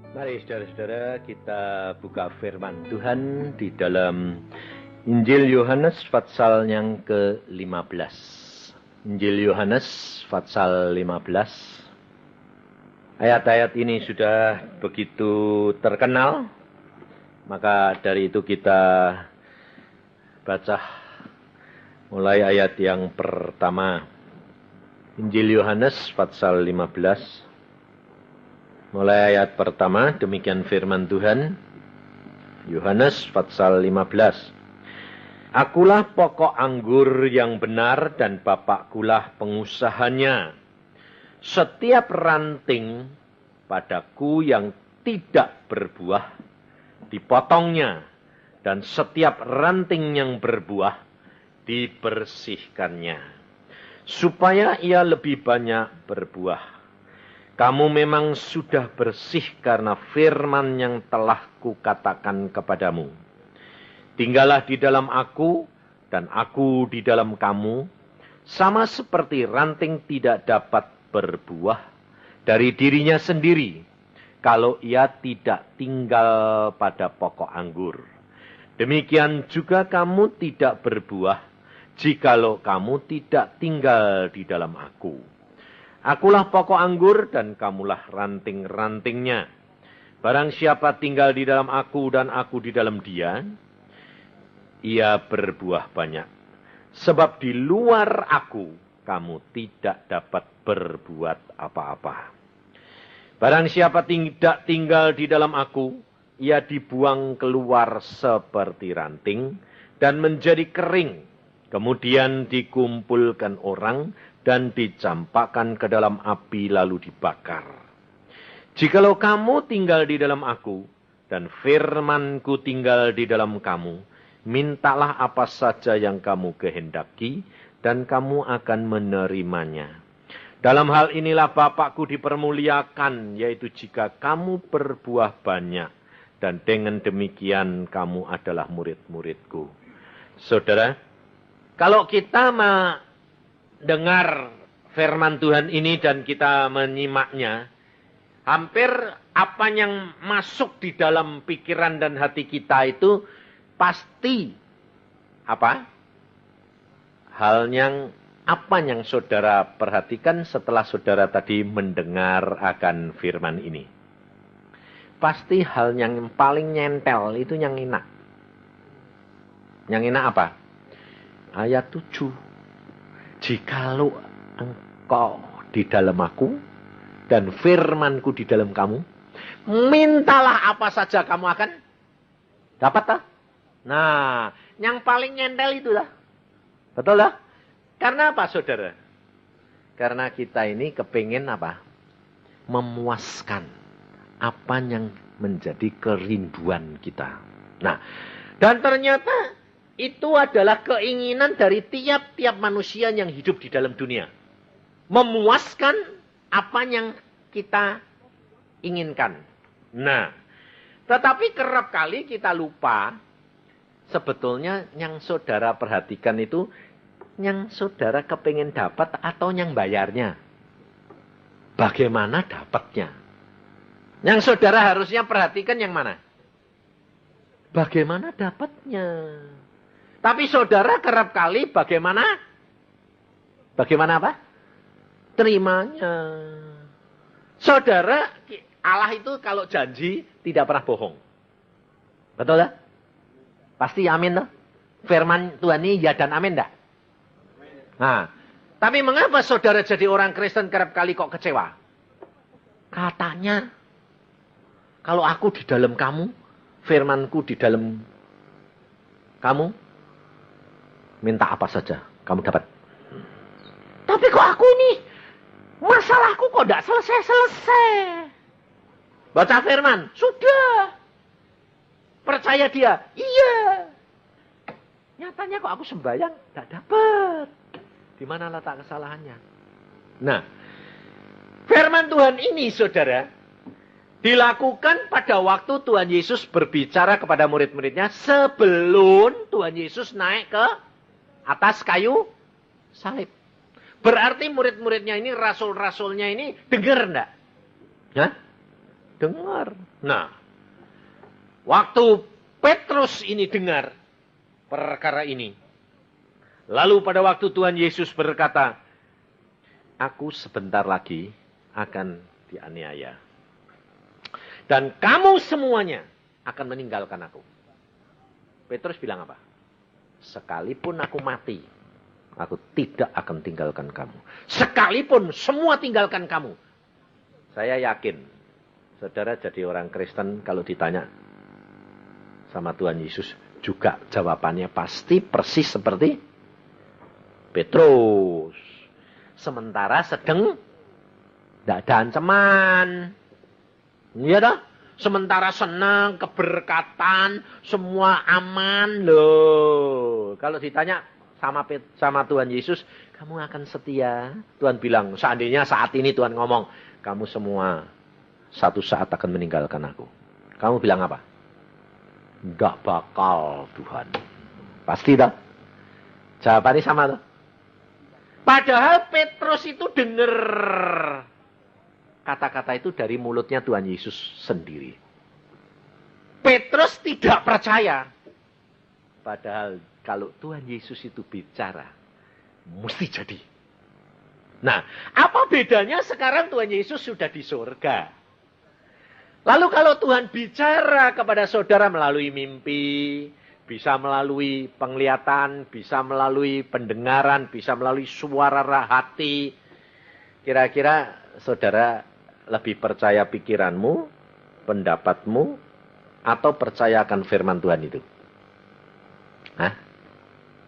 Mari saudara-saudara kita buka firman Tuhan di dalam Injil Yohanes pasal yang ke-15. Injil Yohanes pasal 15. Ayat-ayat ini sudah begitu terkenal, maka dari itu kita baca mulai ayat yang pertama. Injil Yohanes pasal 15. Mulai ayat pertama, demikian firman Tuhan. Yohanes pasal 15. Akulah pokok anggur yang benar dan Bapakkulah pengusahanya. Setiap ranting padaku yang tidak berbuah, dipotongnya. Dan setiap ranting yang berbuah, dibersihkannya. Supaya ia lebih banyak berbuah. Kamu memang sudah bersih karena firman yang telah kukatakan kepadamu. Tinggallah di dalam aku dan aku di dalam kamu. Sama seperti ranting tidak dapat berbuah dari dirinya sendiri kalau ia tidak tinggal pada pokok anggur. Demikian juga kamu tidak berbuah jikalau kamu tidak tinggal di dalam aku. Akulah pokok anggur dan kamulah ranting-rantingnya. Barang siapa tinggal di dalam aku dan aku di dalam dia, ia berbuah banyak. Sebab di luar aku, kamu tidak dapat berbuat apa-apa. Barang siapa tidak tinggal di dalam aku, ia dibuang keluar seperti ranting dan menjadi kering. Kemudian dikumpulkan orang dan dicampakkan ke dalam api lalu dibakar. Jikalau kamu tinggal di dalam aku, dan firmanku tinggal di dalam kamu, mintalah apa saja yang kamu kehendaki, dan kamu akan menerimanya. Dalam hal inilah Bapakku dipermuliakan, yaitu jika kamu berbuah banyak, dan dengan demikian kamu adalah murid-muridku. Saudara, kalau kita dengar firman Tuhan ini dan kita menyimaknya, hampir apa yang masuk di dalam pikiran dan hati kita itu pasti apa? Apa yang saudara perhatikan setelah saudara tadi mendengar akan firman ini? Pasti hal yang paling nyentel itu yang enak. Yang enak apa? Ayat 7. Jikalau engkau di dalam aku dan firmanku di dalam kamu, mintalah apa saja kamu akan dapat tak? Nah, yang paling nyentel itu lah. Betul lah? Karena apa saudara? Karena kita ini kepingin apa? Memuaskan apa yang menjadi kerinduan kita. Nah, dan ternyata itu adalah keinginan dari tiap-tiap manusia yang hidup di dalam dunia. Memuaskan apa yang kita inginkan. Nah, tetapi kerap kali kita lupa, sebetulnya yang saudara perhatikan itu, yang saudara kepingin dapat atau yang bayarnya. Bagaimana dapatnya? Yang saudara harusnya perhatikan yang mana? Bagaimana dapatnya? Tapi saudara kerap kali bagaimana apa? Terimanya. Saudara, Allah itu kalau janji tidak pernah bohong. Betul tak? Pasti amin tak? Firman Tuhan ini ya dan amin tak? Nah, tapi mengapa saudara jadi orang Kristen kerap kali kok kecewa? Katanya, kalau aku di dalam kamu, firmanku di dalam kamu, minta apa saja, kamu dapat. Tapi kok aku ini, masalahku kok tidak selesai-selesai. Baca firman, sudah. Percaya dia, iya. Nyatanya kok aku sembahyang, tidak dapat. Di mana letak kesalahannya? Nah, firman Tuhan ini, saudara, dilakukan pada waktu Tuhan Yesus berbicara kepada murid-muridnya sebelum Tuhan Yesus naik ke atas kayu salib. Berarti murid-muridnya ini, rasul-rasulnya ini dengar enggak? Hah? Dengar. Nah, waktu Petrus ini dengar perkara ini. Lalu pada waktu Tuhan Yesus berkata, aku sebentar lagi akan dianiaya. Dan kamu semuanya akan meninggalkan aku. Petrus bilang apa? Sekalipun aku mati, aku tidak akan tinggalkan kamu. Sekalipun semua tinggalkan kamu. Saya yakin, saudara jadi orang Kristen kalau ditanya sama Tuhan Yesus, juga jawabannya pasti persis seperti Petrus. Sementara sedang tidak ada ancaman. Iya dah. Sementara senang, keberkatan, semua aman loh. Kalau ditanya sama Tuhan Yesus, kamu akan setia? Tuhan bilang, seandainya saat ini Tuhan ngomong, kamu semua satu saat akan meninggalkan aku. Kamu bilang apa? Enggak bakal Tuhan. Pasti dah. Jawabannya sama tuh. Padahal Petrus itu dengar kata-kata itu dari mulutnya Tuhan Yesus sendiri. Petrus tidak percaya. Padahal kalau Tuhan Yesus itu bicara, mesti jadi. Nah, apa bedanya sekarang Tuhan Yesus sudah di surga? Lalu kalau Tuhan bicara kepada saudara melalui mimpi, bisa melalui penglihatan, bisa melalui pendengaran, bisa melalui suara hati. Kira-kira saudara lebih percaya pikiranmu, pendapatmu, atau percayakan firman Tuhan itu? Hah?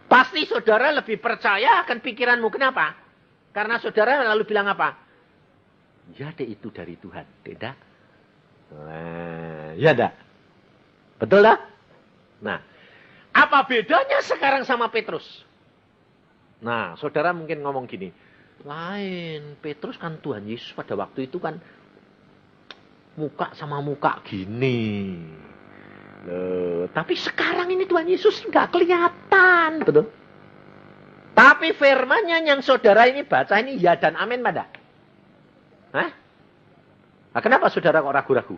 Pasti saudara lebih percaya akan pikiranmu. Kenapa? Karena saudara lalu bilang apa? Ya deh, itu dari Tuhan. Tidak? Nah, ya dah. Betul dah? Nah, apa bedanya sekarang sama Petrus? Nah, saudara mungkin ngomong gini, lain, Petrus kan Tuhan Yesus pada waktu itu kan muka sama muka gini. Loh, tapi sekarang ini Tuhan Yesus nggak kelihatan, betul? Tapi firman-Nya yang saudara ini baca ini ya dan amin pada. Hah? Nah, kenapa saudara kok ragu-ragu?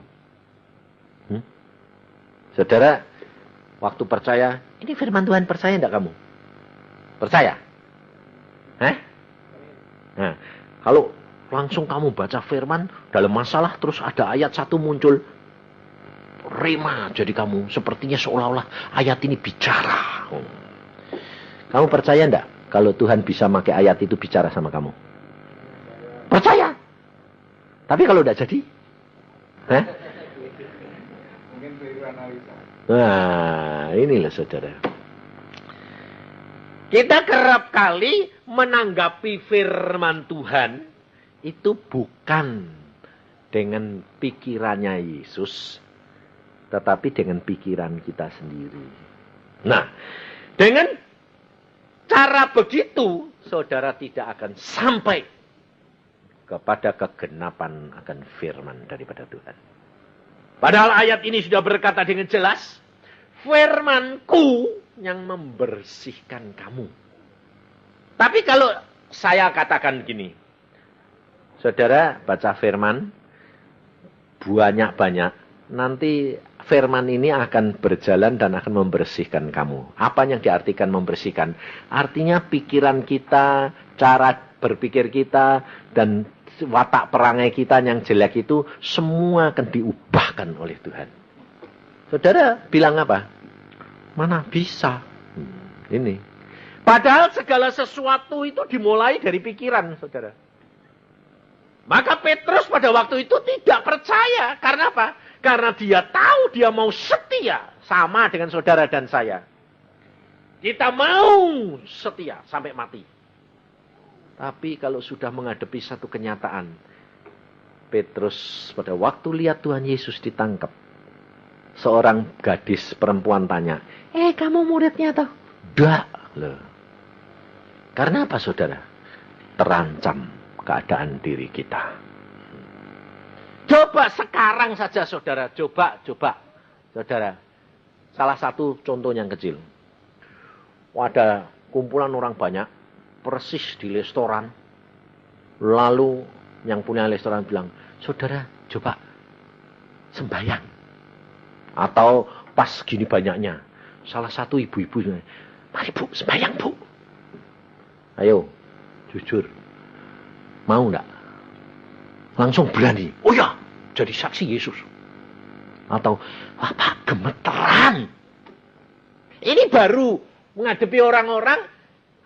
Saudara waktu percaya, ini firman Tuhan, percaya enggak kamu? Percaya? Hah? Nah, kalau langsung kamu baca firman dalam masalah terus ada ayat satu muncul, rema jadi kamu sepertinya seolah-olah ayat ini bicara. Kamu percaya enggak kalau Tuhan bisa pakai ayat itu bicara sama kamu? Percaya. Tapi kalau enggak jadi? Hah? Nah, inilah saudara. Kita kerap kali menanggapi firman Tuhan itu bukan dengan pikirannya Yesus, tetapi dengan pikiran kita sendiri. Nah, dengan cara begitu, saudara tidak akan sampai kepada kegenapan akan firman daripada Tuhan. Padahal ayat ini sudah berkata dengan jelas, firman-Ku yang membersihkan kamu. Tapi kalau saya katakan gini, saudara baca firman banyak-banyak, nanti firman ini akan berjalan dan akan membersihkan kamu. Apa yang diartikan membersihkan? Artinya pikiran kita, cara berpikir kita, dan watak perangai kita yang jelek itu semua akan diubahkan oleh Tuhan. Saudara bilang apa? Mana bisa? Ini. Padahal segala sesuatu itu dimulai dari pikiran, saudara. Maka Petrus pada waktu itu tidak percaya. Karena apa? Karena dia tahu dia mau setia sama dengan saudara dan saya. Kita mau setia sampai mati. Tapi kalau sudah menghadapi satu kenyataan, Petrus pada waktu lihat Tuhan Yesus ditangkap, seorang gadis perempuan tanya, kamu muridnya toh? Enggak loh. Karena apa saudara? Terancam keadaan diri kita. Coba sekarang saja saudara, coba. Saudara, salah satu contoh yang kecil. Ada kumpulan orang banyak, persis di restoran. Lalu yang punya restoran bilang, saudara, coba sembahyang. Atau pas gini banyaknya. Salah satu ibu-ibu, mari Bu, sembahyang Bu. Ayo, jujur. Mau enggak? Langsung berani. Oh ya, jadi saksi Yesus. Atau, wah Pak, gemeteran. Ini baru menghadapi orang-orang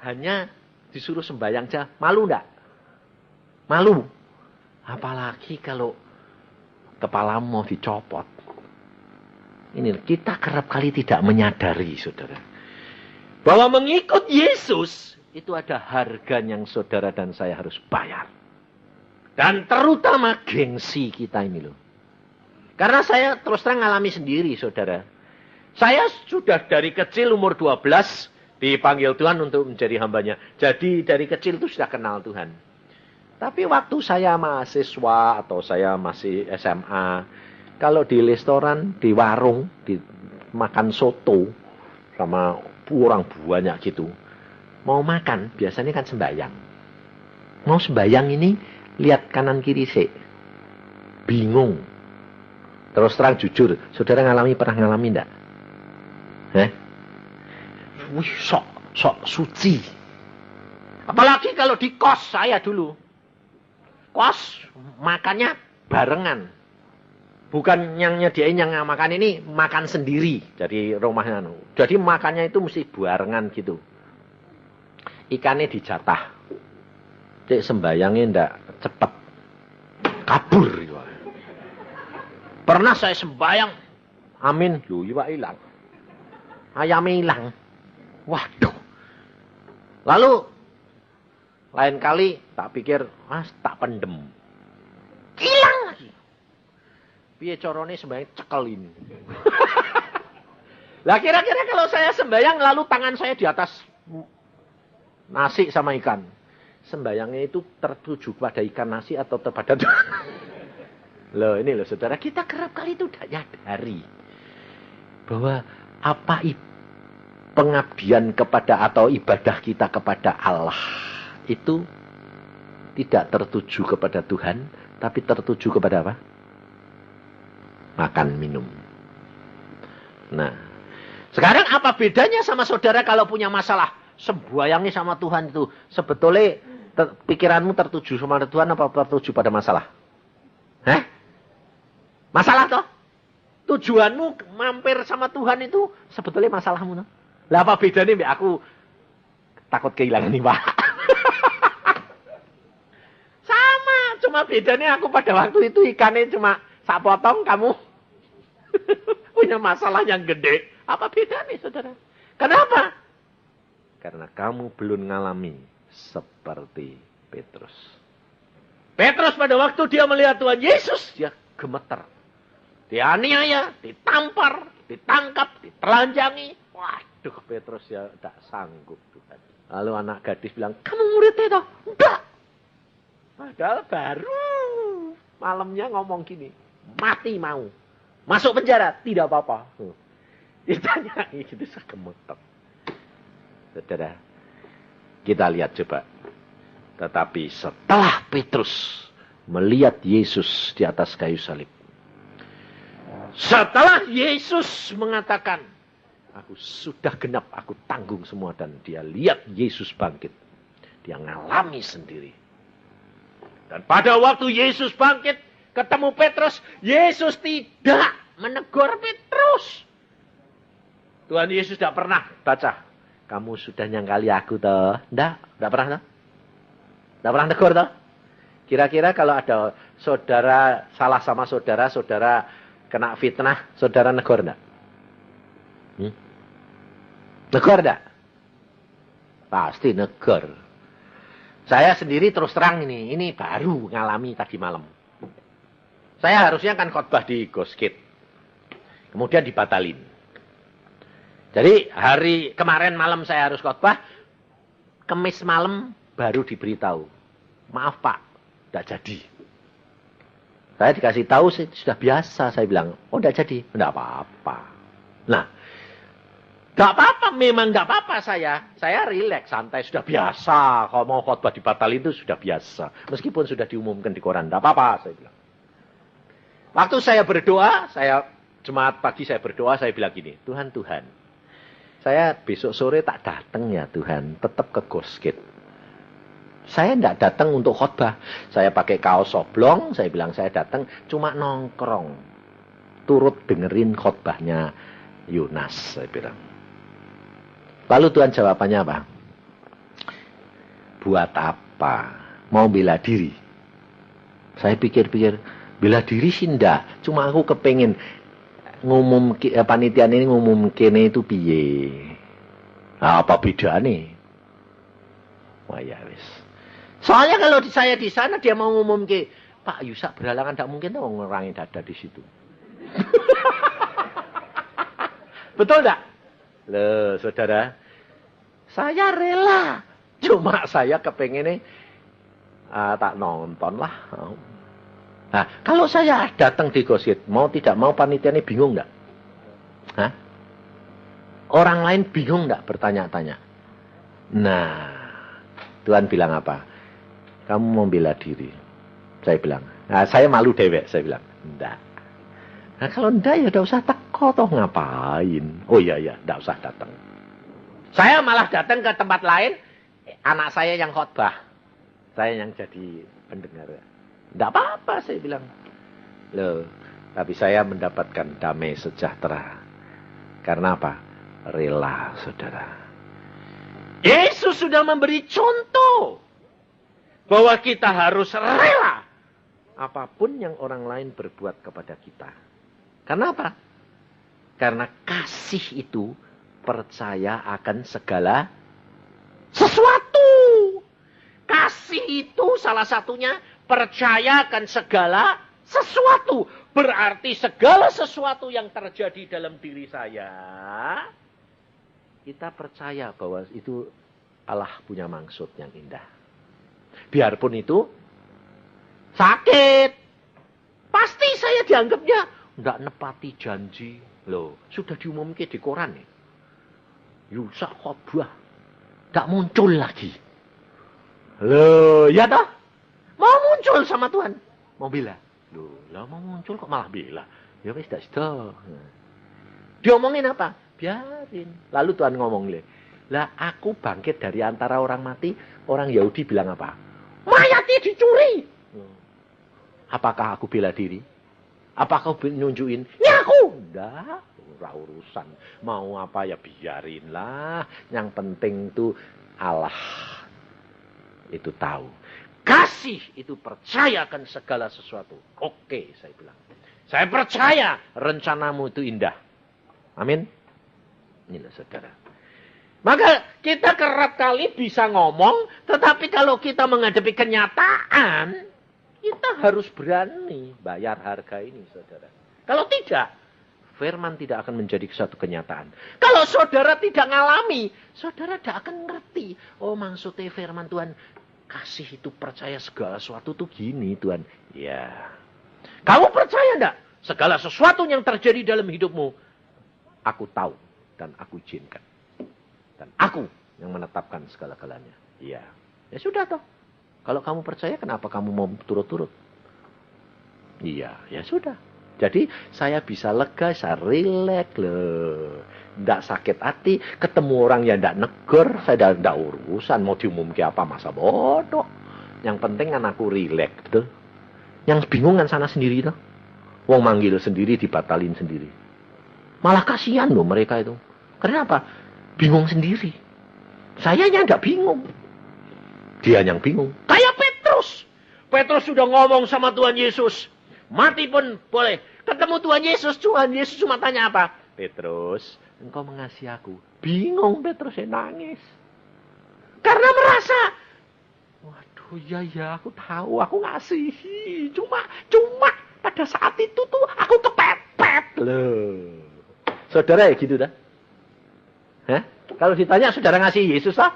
hanya disuruh sembahyang saja. Malu enggak? Malu. Apalagi kalau kepalamu mau dicopot. Ini kita kerap kali tidak menyadari, saudara. Bahwa mengikut Yesus, itu ada harga yang saudara dan saya harus bayar. Dan terutama gengsi kita ini loh. Karena saya terus terang ngalami sendiri, saudara. Saya sudah dari kecil umur 12 dipanggil Tuhan untuk menjadi hambanya. Jadi dari kecil itu sudah kenal Tuhan. Tapi waktu saya mahasiswa atau saya masih SMA, kalau di restoran, di warung, di makan soto sama orang banyak gitu, mau makan biasanya kan sembahyang. Mau sembahyang ini lihat kanan kiri sih, bingung. Terus terang jujur, saudara pernah ngalami enggak? Wih, sok suci. Apalagi kalau di kos saya dulu. Kos makannya barengan. Bukan yang nyediain yang makan ini makan sendiri. Jadi rumahnya. Jadi makannya itu mesti barengan gitu. Ikannya dijatah. Cek sembayangnya ndak cepet. Kabur. Pernah saya sembayang. Amin. Loh, iwak hilang. Ayamnya hilang. Waduh. Lalu lain kali tak pikir, tak pendem. Hilang lagi. Piye carane sembahyang cekel ini. Lah kira-kira kalau saya sembahyang lalu tangan saya di atas nasi sama ikan. Sembayangnya itu tertuju pada ikan nasi atau kepada Loh ini loh saudara, kita kerap kali itu tidak nyadari bahwa apa pengabdian kepada atau ibadah kita kepada Allah itu tidak tertuju kepada Tuhan, tapi tertuju kepada apa? Makan, minum. Nah, sekarang apa bedanya sama saudara kalau punya masalah? Sembayangnya sama Tuhan itu sebetulnya pikiranmu tertuju sama Tuhan apa tertuju pada masalah? Masalah toh? Tujuanmu mampir sama Tuhan itu sebetulnya masalahmu toh? Lah apa bedanya mbak aku takut kehilangan nih Pak? Sama, cuma bedanya aku pada waktu itu ikannya cuma sak potong, kamu punya masalah yang gede. Apa bedanya saudara? Kenapa? Karena kamu belum ngalami seperti Petrus. Petrus pada waktu dia melihat Tuhan Yesus, dia gemeter. Dianiaya, ditampar, ditangkap, ditelanjangi. Waduh, Petrus ya tak sanggup Tuhan. Lalu anak gadis bilang, kamu muridnya toh? Enggak. Padahal baru malamnya ngomong gini, mati mau. Masuk penjara, tidak apa-apa. Ditanyai, itu gemeter. Saudara, kita lihat coba. Tetapi setelah Petrus melihat Yesus di atas kayu salib. Setelah Yesus mengatakan, aku sudah genap, aku tanggung semua. Dan dia lihat Yesus bangkit. Dia ngalami sendiri. Dan pada waktu Yesus bangkit, ketemu Petrus, Yesus tidak menegur Petrus. Tuhan Yesus tidak pernah baca, kamu sudah nyangkali aku toh? Tidak pernah toh? Tidak pernah negur toh? Kira-kira kalau ada saudara salah sama saudara, saudara kena fitnah, saudara negur enggak? Negur enggak? Pasti negur. Saya sendiri terus terang ini baru ngalami tadi malam. Saya harusnya kan khotbah di Goskit. Kemudian dibatalin. Jadi hari kemarin malam saya harus khotbah, Kamis malam baru diberitahu. Maaf Pak, tidak jadi. Saya dikasih tahu sudah biasa, saya bilang, oh tidak jadi, tidak apa-apa. Nah, tidak apa-apa, memang tidak apa-apa saya rileks, santai, sudah biasa. Kalau mau khotbah dibatalin itu sudah biasa. Meskipun sudah diumumkan di koran, tidak apa-apa, saya bilang. Waktu saya berdoa, Jumat pagi saya berdoa, saya bilang gini, Tuhan, saya besok sore tak datang ya Tuhan, tetap ke Gosgate. Saya tidak datang untuk khotbah. Saya pakai kaos oblong, saya bilang saya datang cuma nongkrong. Turut dengerin khotbahnya Yunas, saya bilang. Lalu Tuhan jawabannya apa? Buat apa? Mau bela diri? Saya pikir-pikir, bela diri sih enggak. Cuma aku kepengen panitia ini ngumum kene itu piye. Nah, apa bedanya? Wah ya wis. Soalnya kalau saya di sana dia mau ngumum ke Pak Yusak berhalangan, tidak mungkin tuh ngurangin dada di situ. Betul enggak? Loh, saudara, saya rela. Cuma saya kepengen tak nonton lah. Nah, kalau saya datang di Gosgate, mau tidak mau panitia ini bingung enggak? Hah? Orang lain bingung enggak bertanya-tanya? Nah, Tuhan bilang apa? Kamu mau bela diri. Saya bilang. Nah, saya malu dewek. Saya bilang. Enggak. Nah, kalau enggak ya enggak usah teko toh ngapain. Oh iya, enggak usah datang. Saya malah datang ke tempat lain. Anak saya yang khotbah. Saya yang jadi pendengar. Enggak apa-apa saya bilang. Loh, tapi saya mendapatkan damai sejahtera. Karena apa? Rela, saudara. Yesus sudah memberi contoh bahwa kita harus rela apapun yang orang lain berbuat kepada kita. Karena apa? Karena kasih itu percaya akan segala sesuatu. Kasih itu salah satunya percaya akan segala sesuatu. Berarti segala sesuatu yang terjadi dalam diri saya, kita percaya bahwa itu Allah punya maksud yang indah. Biarpun itu sakit. Pasti saya dianggapnya enggak nepati janji. Loh, sudah diumumkan di koran nih. Yusak khotbah. Enggak muncul lagi. Loh, ya toh? Mau muncul sama Tuhan. Mau bela. Loh, lah mau muncul kok malah bela. Ya wis dak sida. Diomongin apa? Biarin. Lalu Tuhan ngomong, lah aku bangkit dari antara orang mati. Orang Yahudi bilang apa? Mayatnya dicuri. Apakah aku bela diri? Apakah aku nunjukin? Ya aku. Enggak. Ora urusan. Mau apa ya biarin lah. Yang penting tuh Allah itu tahu. Kasih itu percayakan segala sesuatu. Oke, saya bilang. Saya percaya rencanamu itu indah. Amin. Inilah saudara. Maka kita kerap kali bisa ngomong, tetapi kalau kita menghadapi kenyataan, kita harus berani bayar harga ini, saudara. Kalau tidak, firman tidak akan menjadi suatu kenyataan. Kalau saudara tidak ngalami, saudara tidak akan ngerti. Oh, maksudnya firman Tuhan, kasih itu percaya segala sesuatu tuh gini, Tuhan. Ya. Kamu percaya enggak? Segala sesuatu yang terjadi dalam hidupmu, aku tahu dan aku izinkan. Dan aku yang menetapkan segala-galanya. Iya. Ya sudah toh. Kalau kamu percaya, kenapa kamu mau turut-turut? Iya, ya sudah. Jadi saya bisa lega, saya rileks loh. Tidak sakit hati. Ketemu orang yang tidak negur, saya tidak urusan. Mau diumumkan apa, masa bodoh. Yang penting kan aku rileks. Betul? Yang bingung kan sana sendiri toh. Wong manggil sendiri, dibatalin sendiri. Malah kasihan loh mereka itu. Kenapa? Bingung sendiri. Saya yang tidak bingung. Dia yang bingung. Kayak Petrus. Petrus sudah ngomong sama Tuhan Yesus. Mati pun boleh. Ketemu Tuhan Yesus cuma tanya apa? Petrus, engkau mengasihi aku. Bingung Petrus nangis. Karena merasa, waduh ya aku tahu aku ngasihi. Cuma pada saat itu tuh aku kepepet. Loh. Saudara ya gitu dah. Hah? Kalau ditanya saudara ngasih Yesus lah.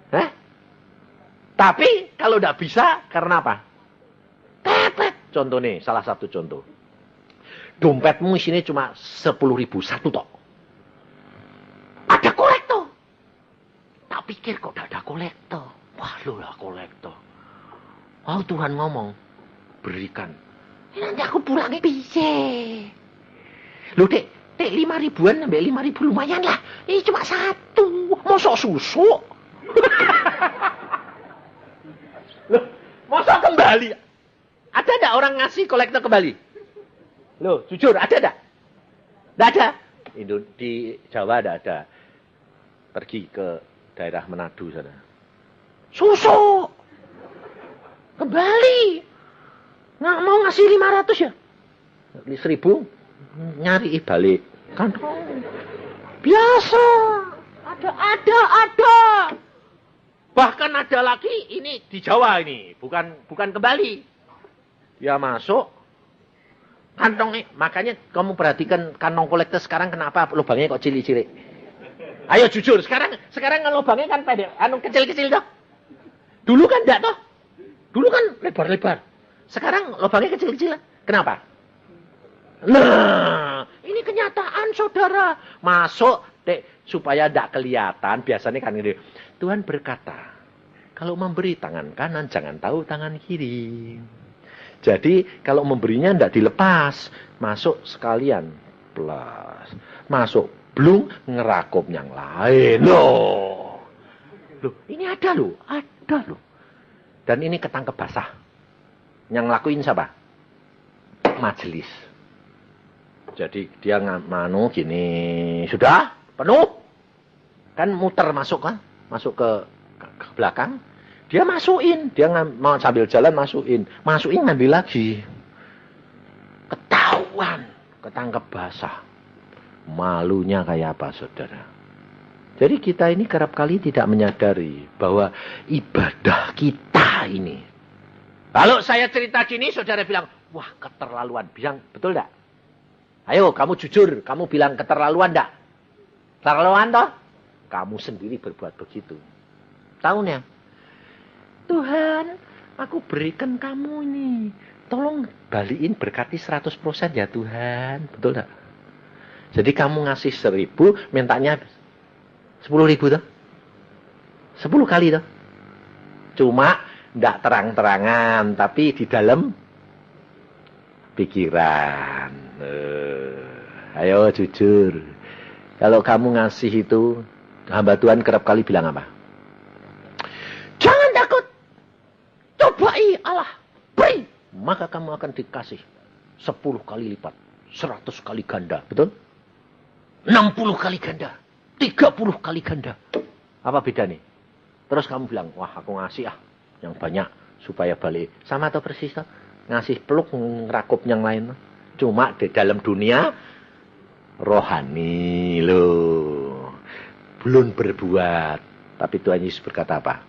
Hah? Tapi kalau tidak bisa karena apa? Kepet. Contoh nih, salah satu contoh. Dompetmu isinya cuma 10.000 satu tok. Ada kolektor. Tak pikir kok tidak ada kolektor. Wah lu lah kolektor. Oh Tuhan ngomong. Berikan Nanti aku pulangnya piye? Loh, Dek, 5.000-an sampai 5.000 lumayan lah. Ini cuma satu. Mosok susu. Loh, mosok kembali. Ada enggak orang ngasih kolektor kembali? Loh, jujur, ada enggak? Enggak ada. Di Jawa enggak ada. Pergi ke daerah Manado sana. Susu. Kembali. Nggak mau ngasih 500 ya? 1.000 nyari balik. Kan biasa. Ada. Bahkan ada lagi ini di Jawa ini, bukan kembali. Ya masuk kantongnya. Makanya kamu perhatikan kantong kolektor sekarang kenapa lubangnya kok cilik-cilik. Ayo jujur, sekarang lubangnya kan pendek, kecil-kecil toh. Dulu kan enggak toh. Dulu kan lebar-lebar. Sekarang lubangnya kecil-kecil. Kenapa? Nah, ini kenyataan saudara. Masuk, Dek, supaya tidak kelihatan. Biasanya kan ini. Tuhan berkata, kalau memberi tangan kanan, jangan tahu tangan kiri. Jadi, kalau memberinya tidak dilepas. Masuk sekalian. Plus. Masuk, belum ngerakup yang lain. Loh, ini ada loh. Ada loh. Dan ini ketangkep basah. Yang ngelakuin siapa? Majelis. Jadi dia nganu gini, sudah penuh. Kan muter masuk kan? Masuk ke belakang. Dia masukin, dia mau sambil jalan masukin ngambil lagi. Ketahuan, ketangkep basah. Malunya kayak apa, saudara? Jadi kita ini kerap kali tidak menyadari bahwa ibadah kita ini. Kalau saya cerita gini, saudara bilang, wah keterlaluan. Bilang, betul enggak? Ayo, kamu jujur. Kamu bilang keterlaluan enggak? Keterlaluan toh? Kamu sendiri berbuat begitu. Tahunya, Tuhan, aku berikan kamu ini. Tolong balikin berkati 100% ya Tuhan. Betul enggak? Jadi kamu ngasih 1.000, mintanya 10.000 toh? 10 kali toh? Cuma tidak terang-terangan, tapi di dalam pikiran. Ayo jujur. Kalau kamu ngasih itu, hamba Tuhan kerap kali bilang apa? Jangan takut. Cobai Allah. Beri. Maka kamu akan dikasih 10 kali lipat. 100 kali ganda. Betul? 60 kali ganda. 30 kali ganda. Apa beda nih? Terus kamu bilang, wah aku ngasih yang banyak supaya balik. Sama atau persis toh? Ngasih peluk ngerakup yang lain. Cuma di dalam dunia rohani loh. Belum berbuat. Tapi Tuhan Yesus berkata apa?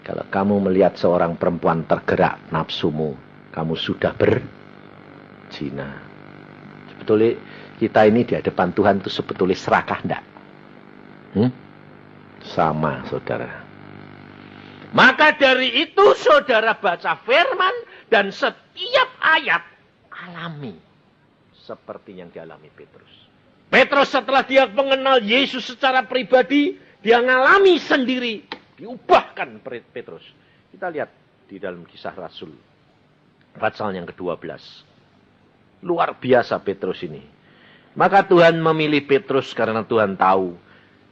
Kalau kamu melihat seorang perempuan tergerak nafsumu, kamu sudah berzina. Sebetulnya kita ini di hadapan Tuhan itu sebetulnya serakah enggak? Sama saudara. Maka dari itu saudara baca firman dan setiap ayat alami. Seperti yang dialami Petrus. Petrus setelah dia mengenal Yesus secara pribadi, dia ngalami sendiri. Diubahkan Petrus. Kita lihat di dalam Kisah Rasul. Pasal yang ke-12. Luar biasa Petrus ini. Maka Tuhan memilih Petrus karena Tuhan tahu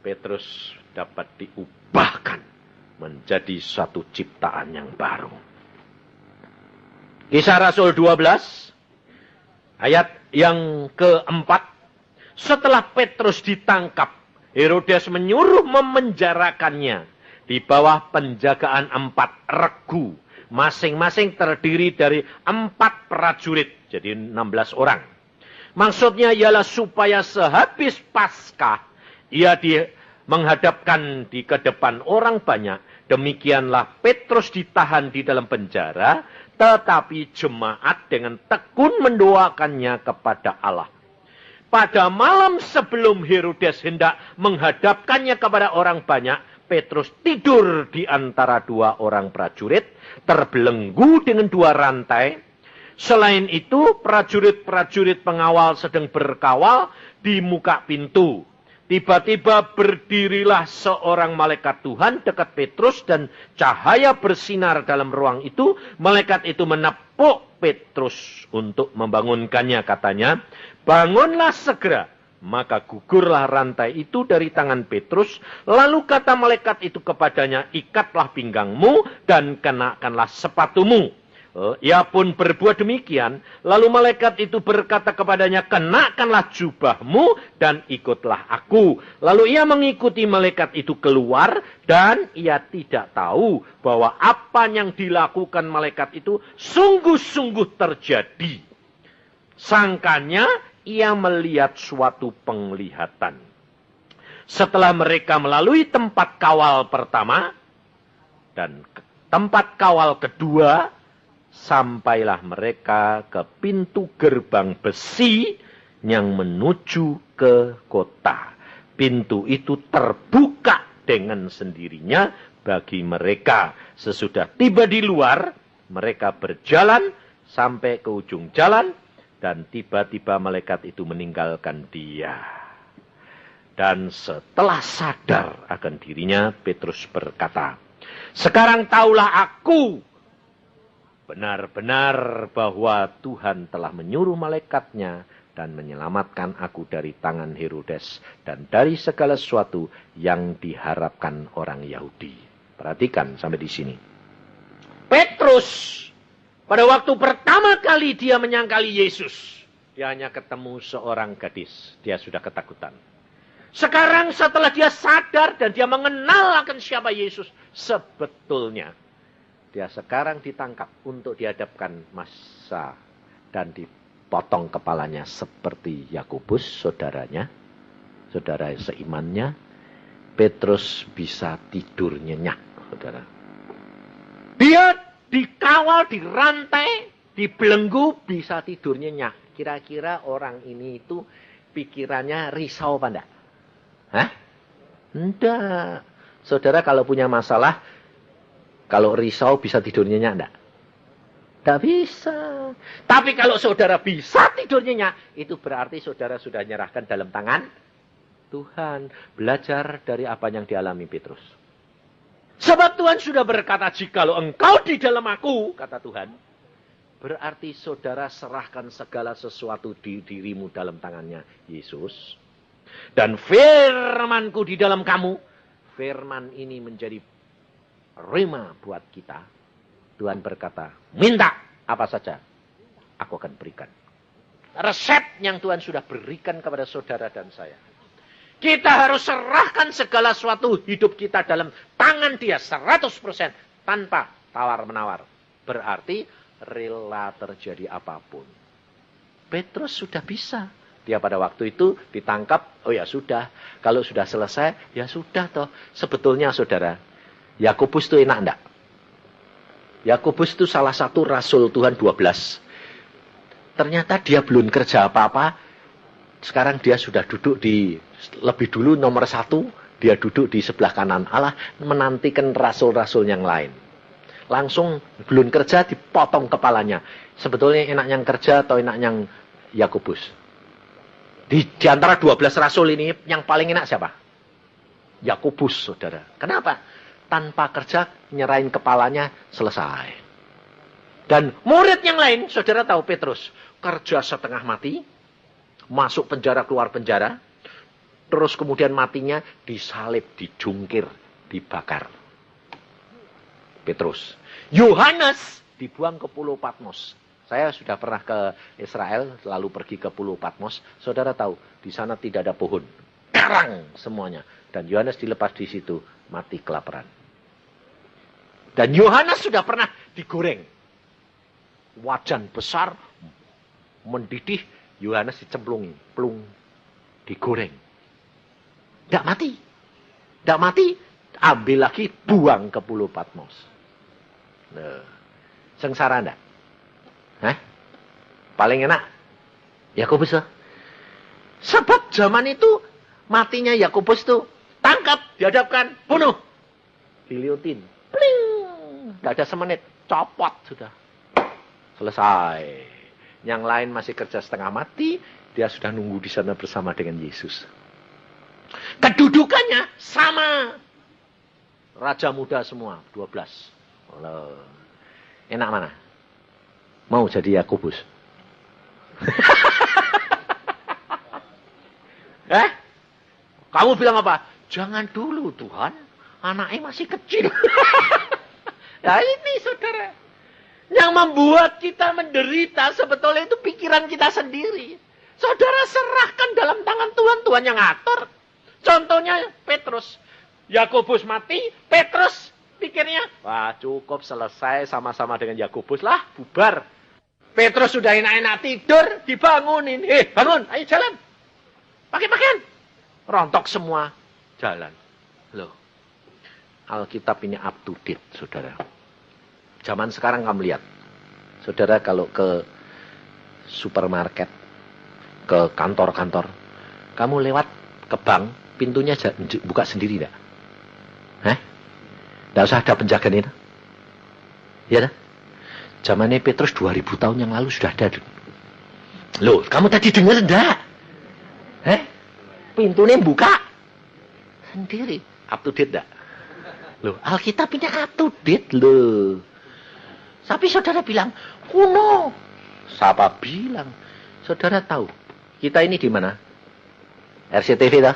Petrus dapat diubahkan menjadi satu ciptaan yang baru. Kisah Rasul 12 ayat yang ke-4. Setelah Petrus ditangkap, Herodes menyuruh memenjarakannya di bawah penjagaan 4 regu. Masing-masing terdiri dari 4 prajurit. Jadi 16 orang. Maksudnya ialah supaya sehabis Paskah ia menghadapkan di kedepan orang banyak. Demikianlah Petrus ditahan di dalam penjara, tetapi jemaat dengan tekun mendoakannya kepada Allah. Pada malam sebelum Herodes hendak menghadapkannya kepada orang banyak, Petrus tidur di antara 2 orang prajurit, terbelenggu dengan 2 rantai. Selain itu, prajurit-prajurit pengawal sedang berkawal di muka pintu. Tiba-tiba berdirilah seorang malaikat Tuhan dekat Petrus dan cahaya bersinar dalam ruang itu. Malaikat itu menepuk Petrus untuk membangunkannya, katanya, "Bangunlah segera." Maka gugurlah rantai itu dari tangan Petrus. Lalu kata malaikat itu kepadanya, "Ikatlah pinggangmu dan kenakanlah sepatumu." Ia pun berbuat demikian. Lalu malaikat itu berkata kepadanya, "Kenakanlah jubahmu dan ikutlah aku." Lalu ia mengikuti malaikat itu keluar dan ia tidak tahu bahwa apa yang dilakukan malaikat itu sungguh-sungguh terjadi. Sangkanya ia melihat suatu penglihatan. Setelah mereka melalui tempat kawal pertama dan tempat kawal kedua, sampailah mereka ke pintu gerbang besi yang menuju ke kota. Pintu itu terbuka dengan sendirinya bagi mereka. Sesudah tiba di luar, mereka berjalan sampai ke ujung jalan dan tiba-tiba malaikat itu meninggalkan dia. Dan setelah sadar akan dirinya, Petrus berkata, "Sekarang taulah aku benar-benar bahwa Tuhan telah menyuruh malaikatnya dan menyelamatkan aku dari tangan Herodes dan dari segala sesuatu yang diharapkan orang Yahudi." Perhatikan sampai di sini. Petrus, pada waktu pertama kali dia menyangkali Yesus, dia hanya ketemu seorang gadis. Dia sudah ketakutan. Sekarang setelah dia sadar dan dia mengenal akan siapa Yesus sebetulnya, dia sekarang ditangkap untuk dihadapkan massa dan dipotong kepalanya seperti Yakobus, saudaranya, saudara seimannya. Petrus bisa tidur nyenyak, saudara. Dia dikawal, dirantai, dibelenggu, bisa tidur nyenyak. Kira-kira orang ini itu pikirannya risau apa enggak? Hah? Enggak. Saudara kalau punya masalah, kalau risau bisa tidur nyenyak enggak? Enggak bisa. Tapi kalau saudara bisa tidur nyenyak, itu berarti saudara sudah nyerahkan dalam tangan Tuhan. Belajar dari apa yang dialami Petrus. Sebab Tuhan sudah berkata, "Jikalau engkau di dalam aku," kata Tuhan, berarti saudara serahkan segala sesuatu di dirimu dalam tangannya Yesus. Dan firmanku di dalam kamu. Firman ini menjadi rema buat kita. Tuhan berkata, "Minta apa saja, aku akan berikan." Resep yang Tuhan sudah berikan kepada saudara dan saya. Kita harus serahkan segala sesuatu hidup kita dalam tangan Dia 100% tanpa tawar-menawar. Berarti rela terjadi apapun. Petrus sudah bisa. Dia pada waktu itu ditangkap, oh ya sudah. Kalau sudah selesai, ya sudah toh. Sebetulnya saudara, Yakobus itu enak enggak? Yakobus itu salah satu rasul Tuhan 12. Ternyata dia belum kerja apa-apa. Sekarang dia sudah duduk di, lebih dulu nomor 1, dia duduk di sebelah kanan Allah, menantikan rasul-rasul yang lain. Langsung belum kerja, dipotong kepalanya. Sebetulnya enak yang kerja atau enak yang Yakobus? Di antara 12 rasul ini, yang paling enak siapa? Yakobus, saudara. Kenapa? Tanpa kerja, nyerahin kepalanya, selesai. Dan murid yang lain, saudara tahu Petrus, kerja setengah mati, masuk penjara, keluar penjara, terus kemudian matinya disalib, dijungkir, dibakar. Petrus. Yohanes dibuang ke Pulau Patmos. Saya sudah pernah ke Israel, lalu pergi ke Pulau Patmos. Saudara tahu, di sana tidak ada pohon. Karang semuanya. Dan Yohanes dilepas di situ, mati kelaparan. Dan Yohanes sudah pernah digoreng. Wajan besar, mendidih, Yohanes dicemplungi, plung, digoreng. Tidak mati. Tidak mati, ambil lagi, buang ke Pulau Patmos. Nah, sengsara enggak? Hah? Paling enak Yakobus. Sebab zaman itu matinya Yakobus itu tangkap, dihadapkan, bunuh, diliutin, pling, enggak ada semenit, copot sudah, selesai. Yang lain masih kerja setengah mati, dia sudah nunggu di sana bersama dengan Yesus. Kedudukannya sama. Raja muda semua, 12. Loh. Enak mana? Mau jadi Yakobus? Kamu bilang apa? Jangan dulu Tuhan, anaknya masih kecil. Nah ini saudara. Yang membuat kita menderita sebetulnya itu pikiran kita sendiri. Saudara serahkan dalam tangan Tuhan, Tuhan yang ngatur. Contohnya Petrus. Yakobus mati, Petrus pikirnya, wah cukup selesai sama-sama dengan Yakobus lah, bubar. Petrus sudah enak-enak tidur, dibangunin. Bangun, ayo jalan. Pakai pakaian. Rontok semua, jalan. Loh, Alkitab ini up to date, saudara. Zaman sekarang kamu lihat. Saudara kalau ke supermarket, ke kantor-kantor, kamu lewat ke bank, pintunya buka sendiri enggak? Tidak usah ada penjaganya itu. Ya dah. Zamannya Petrus 2000 tahun yang lalu sudah ada. Loh, kamu tadi dengar enggak? Pintunya buka sendiri. Up to date enggak? Loh, Alkitab ini up to date loh. Tapi saudara bilang, kuno. Siapa bilang? Saudara tahu, kita ini di mana? RCTV dah?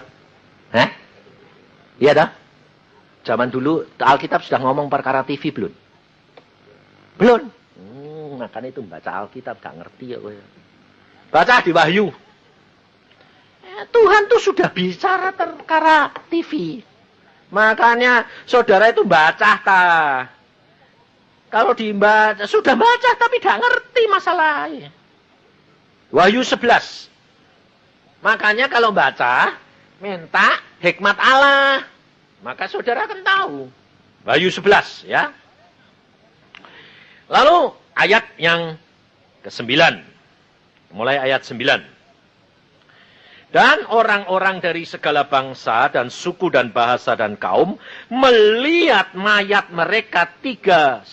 Iya dah? Zaman dulu Alkitab sudah ngomong perkara TV belum? Belum. Makanya itu membaca Alkitab gak ngerti ya. Baca di Wahyu. Tuhan tuh sudah bicara perkara TV. Makanya saudara itu baca kah? Kalau dibaca, sudah baca tapi gak ngerti masalahnya. Wahyu 11. Makanya kalau baca, minta hikmat Allah. Maka saudara akan tahu. Wahyu 11 ya. Lalu ayat yang ke-9. Mulai ayat 9. Dan orang-orang dari segala bangsa dan suku dan bahasa dan kaum melihat mayat mereka 3,5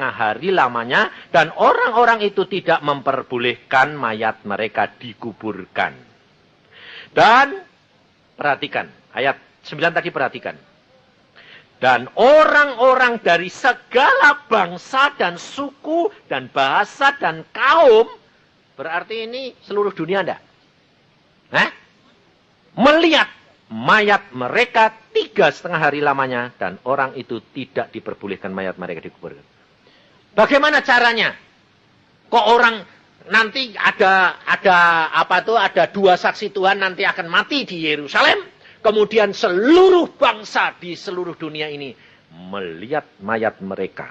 hari lamanya. Dan orang-orang itu tidak memperbolehkan mayat mereka dikuburkan. Dan perhatikan, ayat 9 tadi perhatikan. Dan orang-orang dari segala bangsa dan suku dan bahasa dan kaum. Berarti ini seluruh dunia enggak? Melihat mayat mereka 3,5 hari lamanya. Dan orang itu tidak diperbolehkan mayat mereka dikuburkan. Bagaimana caranya? Kok orang nanti ada dua saksi Tuhan nanti akan mati di Yerusalem. Kemudian seluruh bangsa di seluruh dunia ini melihat mayat mereka.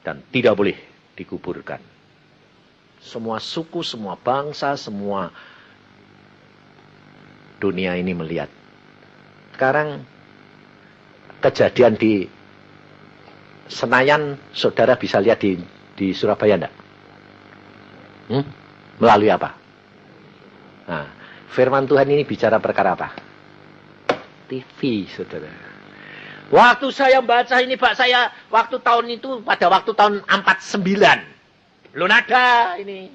Dan tidak boleh dikuburkan. Semua suku, semua bangsa, semua dunia ini melihat. Sekarang kejadian di Senayan, saudara bisa lihat di Surabaya enggak? Melalui apa? Nah, firman Tuhan ini bicara perkara apa? TV, saudara. Waktu saya baca ini, Pak, saya waktu tahun itu, pada waktu tahun 49. Belum ada ini.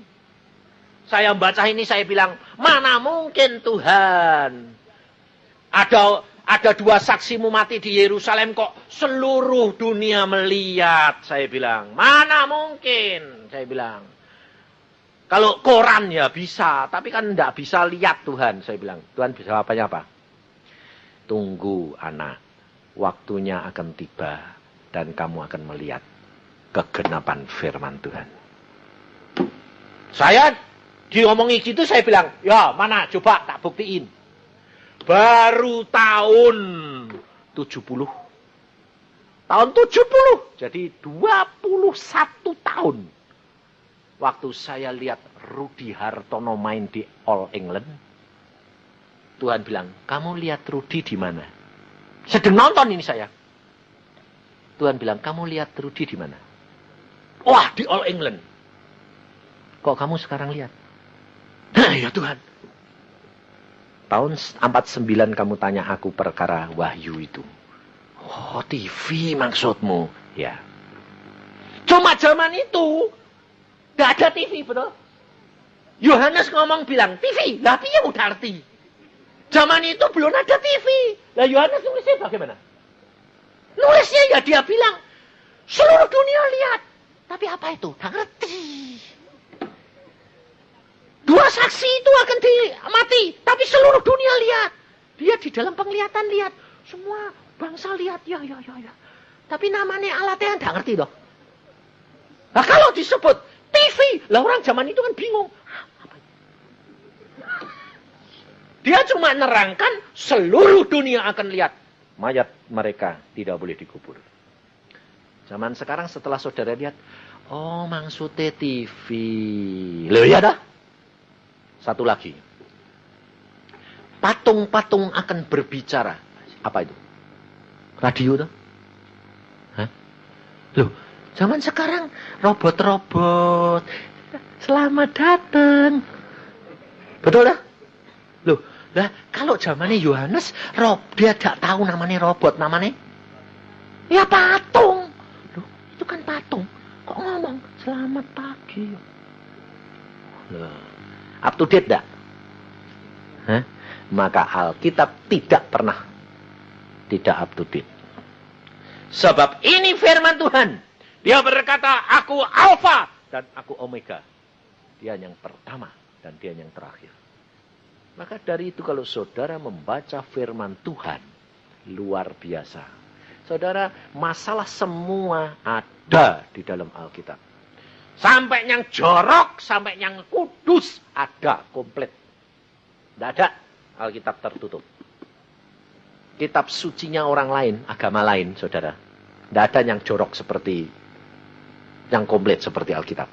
Saya baca ini, saya bilang, mana mungkin Tuhan. Ada 2 saksimu mati di Yerusalem kok seluruh dunia melihat. Saya bilang, mana mungkin. Saya bilang. Kalau koran ya bisa, tapi kan tidak bisa lihat Tuhan. Saya bilang, Tuhan bisa jawabannya apa? Tunggu anak, waktunya akan tiba dan kamu akan melihat kegenapan firman Tuhan. Saya diomongi gitu, saya bilang, ya mana coba tak buktiin. Baru tahun 70. Tahun 70, jadi 21 tahun. Waktu saya lihat Rudy Hartono main di All England, Tuhan bilang, kamu lihat Rudy di mana? Sedang nonton ini saya. Tuhan bilang, kamu lihat Rudy di mana? Wah, di All England. Kok kamu sekarang lihat? Nah, ya Tuhan. Tahun 49 kamu tanya aku perkara Wahyu itu. Oh, TV maksudmu? Ya. Cuma zaman itu tidak ada TV, betul? Yohanes ngomong bilang, TV, lah piye udah arti? Zaman itu belum ada TV. Lah Yohanes nulisnya bagaimana? Nulisnya ya dia bilang, seluruh dunia lihat. Tapi apa itu? Nggak ngerti. Dua saksi itu akan mati. Tapi seluruh dunia lihat. Dia di dalam penglihatan lihat. Semua bangsa lihat. Ya. Tapi namanya alatnya nggak ngerti dong. Nah kalau disebut TV. Lah orang zaman itu kan bingung. Apa itu? Dia cuma nerangkan seluruh dunia akan lihat. Mayat mereka tidak boleh dikubur. Zaman sekarang setelah saudara lihat. Oh maksudnya TV. Loh ya dah. Satu lagi. Patung-patung akan berbicara. Apa itu? Radio tuh? Hah? Loh, zaman sekarang robot-robot. Selamat datang. Betul dah? Loh, lah kalau zamannya Yohanes, dia tidak tahu namanya robot, namanya ya patung. Loh, itu kan patung. Kok ngomong selamat pagi? Loh. Up to date enggak? Hah? Maka Alkitab tidak pernah tidak up to date. Sebab ini firman Tuhan. Dia berkata, aku Alfa dan aku Omega. Dia yang pertama dan dia yang terakhir. Maka dari itu kalau saudara membaca firman Tuhan, luar biasa. Saudara, masalah semua ada di dalam Alkitab. Sampai yang jorok, sampai yang kudus, ada komplit. Tidak ada Alkitab tertutup. Kitab sucinya orang lain, agama lain, saudara. Tidak ada yang jorok seperti, yang komplit seperti Alkitab.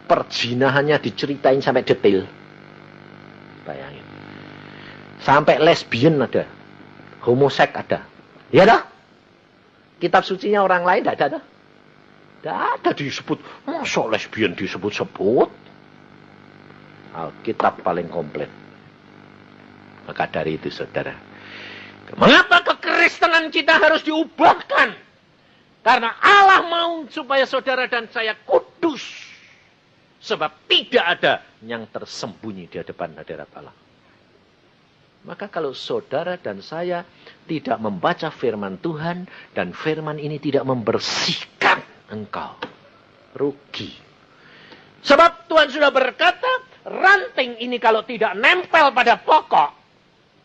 Perzinahannya diceritain sampai detail. Bayangin. Sampai lesbian ada. Homoseks ada. Ya dah. Kitab sucinya orang lain tidak ada. Tidak ada disebut. Masa lesbian disebut-sebut? Alkitab paling komplit. Maka dari itu saudara. Mengapa kekristenan kita harus diubahkan? Karena Allah mau supaya saudara dan saya kudus. Sebab tidak ada yang tersembunyi di depan hadirat Allah. Maka kalau saudara dan saya tidak membaca firman Tuhan. Dan firman ini tidak membersihkan engkau. Rugi. Sebab Tuhan sudah berkata, ranting ini kalau tidak nempel pada pokok,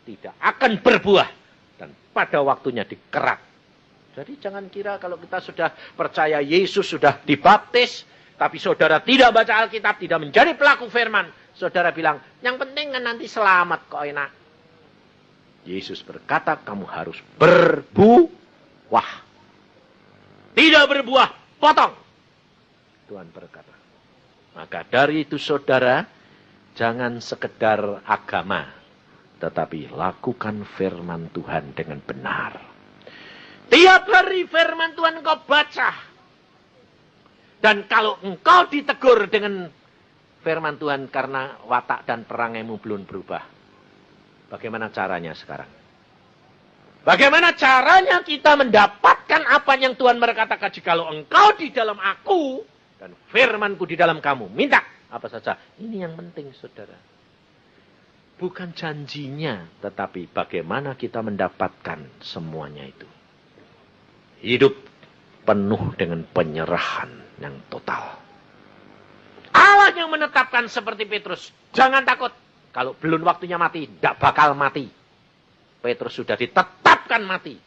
tidak akan berbuah. Dan pada waktunya dikerak. Jadi jangan kira kalau kita sudah percaya Yesus sudah dibaptis, tapi saudara tidak baca Alkitab, tidak menjadi pelaku firman. Saudara bilang, yang penting kan nanti selamat kok enak. Yesus berkata, kamu harus berbuah. Tidak berbuah, potong. Tuhan berkata. Maka dari itu saudara, jangan sekedar agama, tetapi lakukan firman Tuhan dengan benar. Tiap hari firman Tuhan engkau baca. Dan kalau engkau ditegur dengan firman Tuhan karena watak dan perangaimu belum berubah. Bagaimana caranya sekarang? Bagaimana caranya kita mendapatkan apa yang Tuhan berkatakan? Jikalau engkau di dalam aku dan firmanku di dalam kamu. Minta apa saja. Ini yang penting saudara. Bukan janjinya, tetapi bagaimana kita mendapatkan semuanya itu. Hidup penuh dengan penyerahan yang total. Allah yang menetapkan seperti Petrus. Jangan takut. Kalau belum waktunya mati, tidak bakal mati. Petrus sudah ditetapkan mati.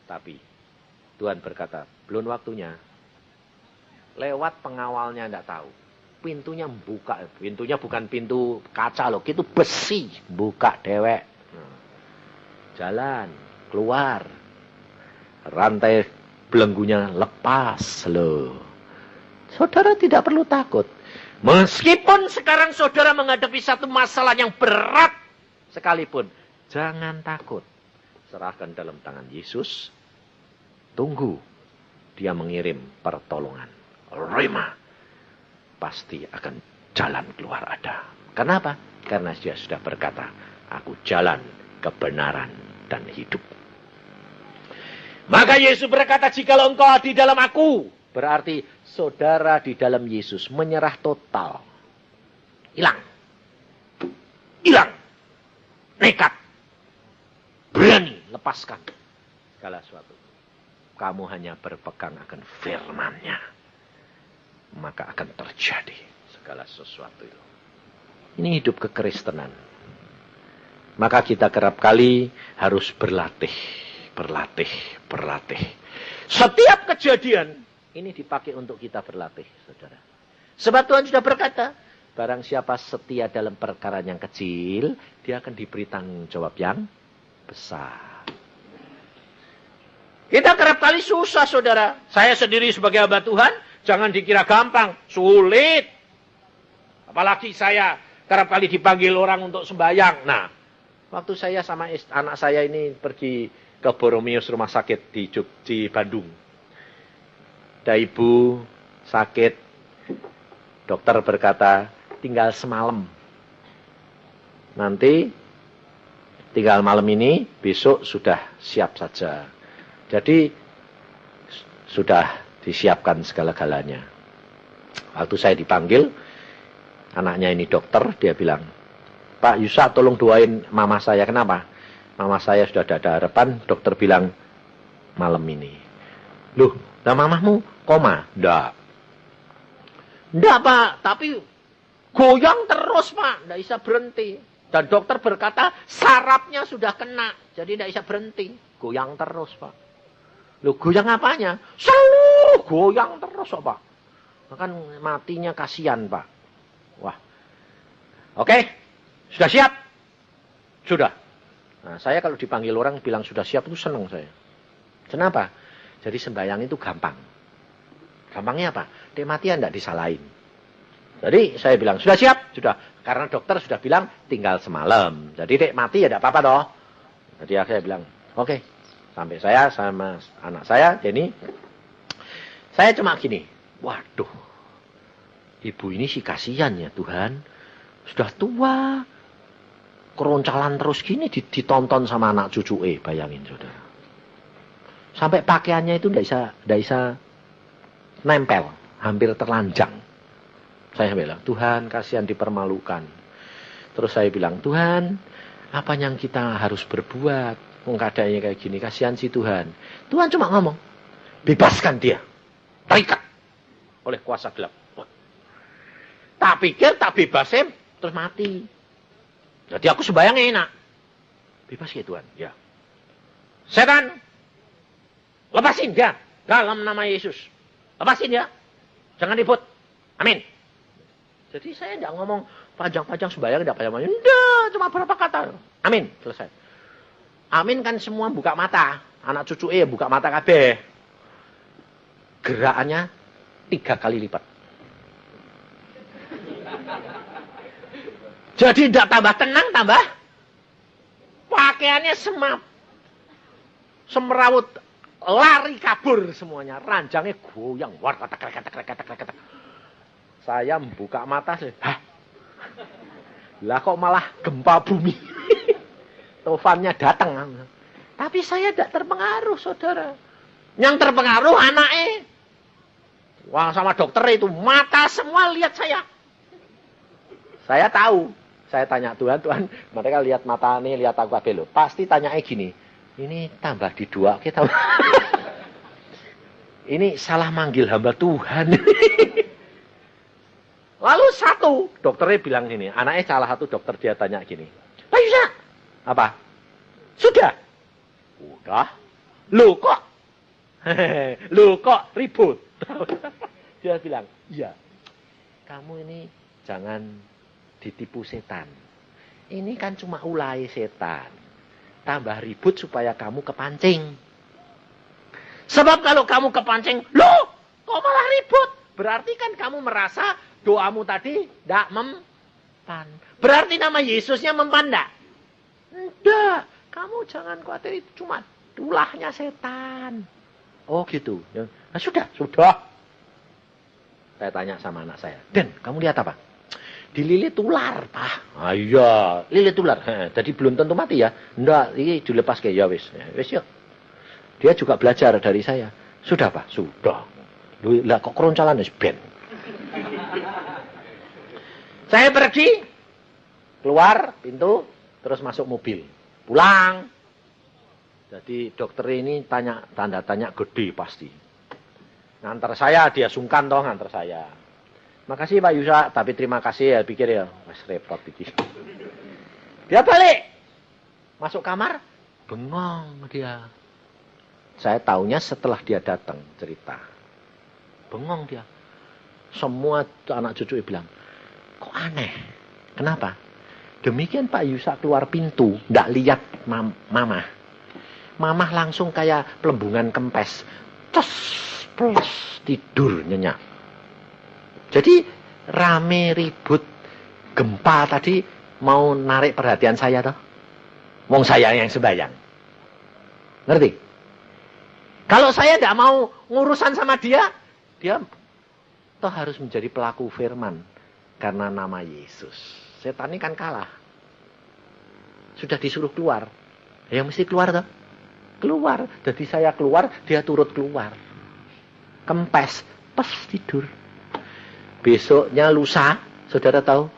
Tapi Tuhan berkata, belum waktunya. Lewat pengawalnya tidak tahu. Pintunya buka. Pintunya bukan pintu kaca loh. Itu besi. Buka dewek. Jalan. Keluar. Rantai belenggunya lepas loh. Saudara tidak perlu takut. Meskipun sekarang saudara menghadapi satu masalah yang berat sekalipun. Jangan takut. Serahkan dalam tangan Yesus. Tunggu. Dia mengirim pertolongan. Rema. Pasti akan jalan keluar ada. Kenapa? Karena dia sudah berkata, aku jalan, kebenaran, dan hidup. Maka Yesus berkata, jikalau engkau di dalam aku, berarti saudara di dalam Yesus menyerah total. Hilang. Hilang. nekat, berani, lepaskan segala sesuatu. Kamu hanya berpegang akan firman-Nya, maka akan terjadi segala sesuatu itu. Ini hidup kekristenan. Maka kita kerap kali harus berlatih. Setiap kejadian ini dipakai untuk kita berlatih, saudara. Sebab Tuhan sudah berkata, barang siapa setia dalam perkara yang kecil, dia akan diberi tanggung jawab yang besar. Kita kerap kali susah, saudara. Saya sendiri sebagai hamba Tuhan, jangan dikira gampang, sulit. Apalagi saya kerap kali dipanggil orang untuk sembahyang. Nah, waktu saya sama anak saya ini pergi ke Boromius rumah sakit di Bandung. Ada ibu sakit, dokter berkata tinggal semalam. Nanti tinggal malam ini, besok sudah siap saja. Jadi sudah disiapkan segala-galanya. Waktu saya dipanggil, anaknya ini dokter, dia bilang, Pak Yusa tolong doain mama saya. Kenapa? Mama saya sudah ada harapan, dokter bilang malam ini. Loh, nah mamahmu koma? Nggak Pak, tapi goyang terus Pak, nggak bisa berhenti. Dan dokter berkata sarafnya sudah kena, jadi nggak bisa berhenti. Goyang terus Pak. Loh, goyang apanya? Selalu goyang terus Pak. Kan matinya kasihan Pak. Wah, oke, sudah siap? Sudah. Nah, saya kalau dipanggil orang bilang sudah siap itu senang saya. Kenapa? Jadi sembahyang itu gampang. Gampangnya apa? Dek matian tidak disalahin. Jadi saya bilang sudah siap? Sudah. Karena dokter sudah bilang tinggal semalam. Jadi dek mati ya tidak apa-apa toh. Jadi saya bilang oke. Sampai saya sama anak saya, Jenny. Saya cuma gini. Waduh. Ibu ini sih kasihan ya Tuhan. Sudah tua. Keroncalan terus gini ditonton sama anak cucu. Bayangin saudara. Sampai pakaiannya itu tidak bisa nempel. Hampir terlanjang. Saya bilang, Tuhan kasihan dipermalukan. Terus saya bilang, Tuhan apa yang kita harus berbuat? Keadaannya kayak gini, kasihan si Tuhan. Tuhan cuma ngomong, bebaskan dia. Terikat oleh kuasa gelap. Tak pikir, tak bebasin, terus mati. Jadi aku sembahyang enak. Bebas ya Tuhan. Ya. Setan, lepasin dia. Dalam nama Yesus. Lepasin dia. Jangan ribut. Amin. Jadi saya tidak ngomong panjang-panjang sembahyang, tidak panjang-panjang. Tidak, cuma berapa kata. Amin. Selesai. Amin kan semua buka mata. Anak cucu buka mata kabeh. Gerakannya 3 kali lipat. Jadi tidak tambah tenang, tambah pakaiannya semerawut, lari kabur semuanya. Ranjangnya goyang. War, kata. Saya membuka mata. Hah? Lah kok malah gempa bumi. Tofannya datang. Tapi saya tidak terpengaruh, saudara. Yang terpengaruh anaknya. Wah, sama dokter itu. Mata semua lihat saya. Saya tahu. Saya tanya Tuhan, mereka lihat mata ini, lihat aku kabeh lho. Pasti tanya gini. Ini tambah di 2 kita. Ini salah manggil hamba Tuhan. Lalu satu, dokternya bilang gini. Anaknya salah satu dokter, dia tanya gini. Pak Yusa. Apa? Sudah? Udah. Loh kok ribut? Dia bilang, iya. Kamu ini jangan ditipu setan. Ini kan cuma ulai setan. Tambah ribut supaya kamu kepancing. Sebab kalau kamu kepancing, loh kok malah ribut? Berarti kan kamu merasa doamu tadi tidak mempan. Berarti nama Yesusnya mempan tidak? Enggak, kamu jangan khawatir, itu cuma ulahnya setan. Oh gitu. Nah, sudah. Saya tanya sama anak saya, Den, kamu lihat apa? Dililit ular, Pak. Ah iya, lilit ular. Jadi belum tentu mati ya. Enggak, ini dilepas ke ya wis. Wis yuk. Dia juga belajar dari saya. Sudah, Pak? Sudah. Lah kok keroncalan wis ben. Saya pergi keluar pintu. terus masuk mobil. Pulang. Jadi dokter ini tanda tanya gede pasti. Ngantar saya, dia sungkan toh ngantar saya. Makasih Pak Yusa, tapi terima kasih ya, pikir ya. Mas repot pikir. Dia balik. Masuk kamar, bengong dia. Saya taunya setelah dia datang cerita. Bengong dia. Semua anak cucu bilang, kok aneh? Kenapa? Demikian Pak Yusa keluar pintu, ndak lihat Mama. Mama langsung kayak pelembungan kempes. Cos, plus, tidur nyenyak. Jadi rame ribut gempa tadi mau narik perhatian saya toh. Wong saya yang sembahyang. Ngerti? Kalau saya tidak mau ngurusan sama dia toh harus menjadi pelaku firman karena nama Yesus. Setan ini kan kalah. Sudah disuruh keluar. Ya mesti keluar toh. Keluar. Jadi saya keluar, dia turut keluar. Kempes, pas tidur. Besoknya lusa, saudara tahu,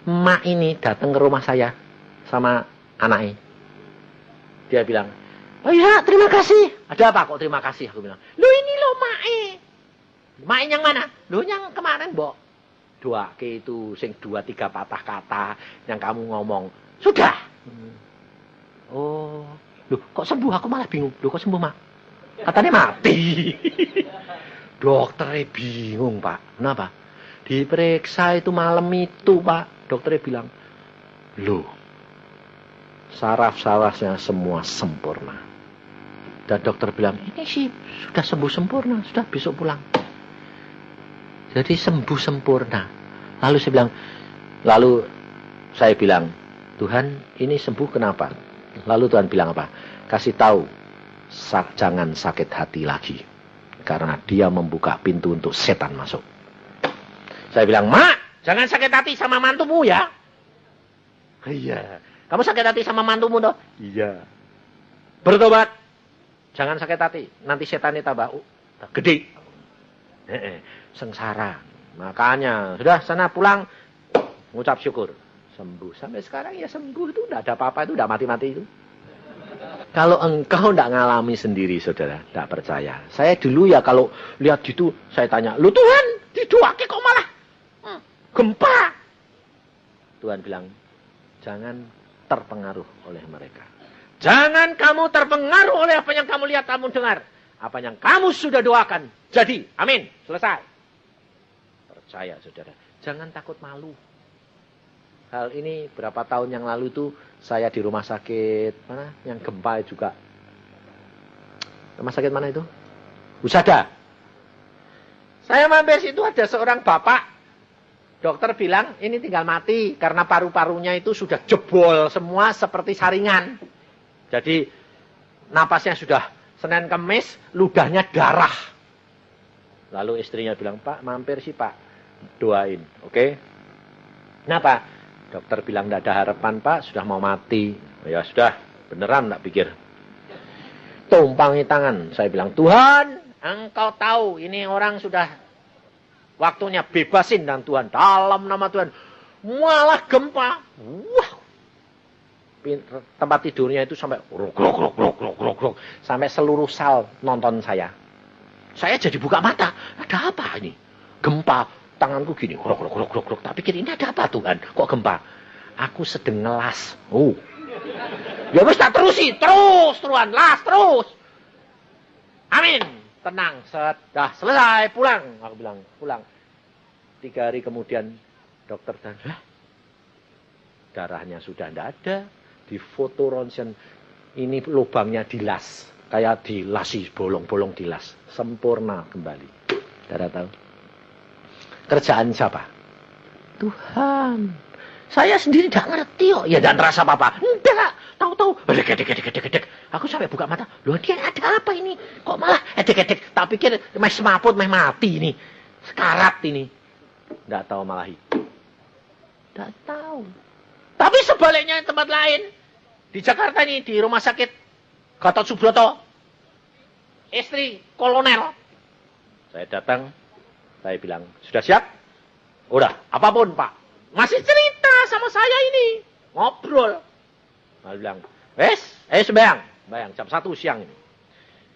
emak ini datang ke rumah saya sama anaknya. Dia bilang, oh ya terima kasih. Ada apa kok terima kasih? Aku bilang, lo ini lo mae. Mae yang mana? Lo yang kemarin mbok. Dua ke itu, sing 2-3 patah kata yang kamu ngomong. Sudah. Oh, loh kok sembuh? Aku malah bingung. Loh kok sembuh mak? Katanya mati. Dokternya bingung pak. Kenapa? Diperiksa itu malam itu pak. Dokternya bilang, loh, saraf-sarafnya semua sempurna. Dan dokter bilang, ini sih sudah sembuh sempurna, sudah besok pulang. Jadi sembuh sempurna. Lalu saya bilang, Tuhan ini sembuh kenapa? Lalu Tuhan bilang apa? Kasih tahu, jangan sakit hati lagi. Karena dia membuka pintu untuk setan masuk. Saya bilang, Mak, jangan sakit hati sama mantumu ya. Iya. Kamu sakit hati sama mantumu toh? Iya. Bertobat. Jangan sakit hati. Nanti setannya tambah gede. Sengsara. Makanya, sudah sana pulang. Ngucap syukur. Sembuh. Sampai sekarang ya sembuh itu. Tidak ada apa-apa itu. Tidak mati-mati itu. Kalau engkau tidak ngalami sendiri, saudara. Tidak percaya. Saya dulu ya kalau lihat gitu, saya tanya, lu Tuhan, didoake kok malah gempa. Tuhan bilang, jangan terpengaruh oleh mereka. Jangan kamu terpengaruh oleh apa yang kamu lihat, kamu dengar. Apa yang kamu sudah doakan. Jadi, amin. Selesai. Percaya, saudara. Jangan takut malu. Hal ini berapa tahun yang lalu itu saya di rumah sakit mana yang gempa juga. Rumah sakit mana itu? Husada. Saya mampir situ ada seorang bapak. Dokter bilang ini tinggal mati karena paru-parunya itu sudah jebol semua seperti saringan. Jadi napasnya sudah Senin Kemis, ludahnya darah. Lalu istrinya bilang, Pak mampir sih Pak, doain, oke? Kenapa? Dokter bilang tidak ada harapan Pak, sudah mau mati. Ya sudah, beneran tak pikir. Tumpangi tangan, saya bilang, Tuhan, Engkau tahu ini orang sudah waktunya bebasin dan Tuhan. Dalam nama Tuhan, malah gempa. Wah, tempat tidurnya itu sampai grok. Sampai seluruh sal nonton saya. Saya jadi buka mata, ada apa ini? Gempa. Tanganku gini, grok. Tak pikir ini ada apa Tuhan? Kok gempa? Aku sedang ngelas. Oh. Ya wis tak terusi, terusan, las terus. Amin. Tenang, sudah selesai, pulang. Aku bilang, pulang. 3 hari kemudian dokter dan darahnya sudah tidak ada. Di foto ronsen ini lubangnya dilas. Kayak dilasi, bolong-bolong dilas. Sempurna kembali. Saudara tahu? Kerjaan siapa? Tuhan. Saya sendiri tidak ngerti kok. Ya tidak terasa apa-apa. Enggak. Tahu-tahu. Edek. Aku sampai buka mata. Loh dia ada apa ini? Kok malah edek. Tak pikir meh semaput, meh mati ini. Sekarat ini. Tidak tahu malah hidup. Tidak tahu. Tapi sebaliknya tempat lain. Di Jakarta ini. Di rumah sakit Gatot Subroto. Istri kolonel. Saya datang. Saya bilang, sudah siap? Udah, apapun Pak. Masih cerita sama saya ini. Ngobrol. Lalu bilang, ayo sembahyang. Sembahyang jam 1 siang ini.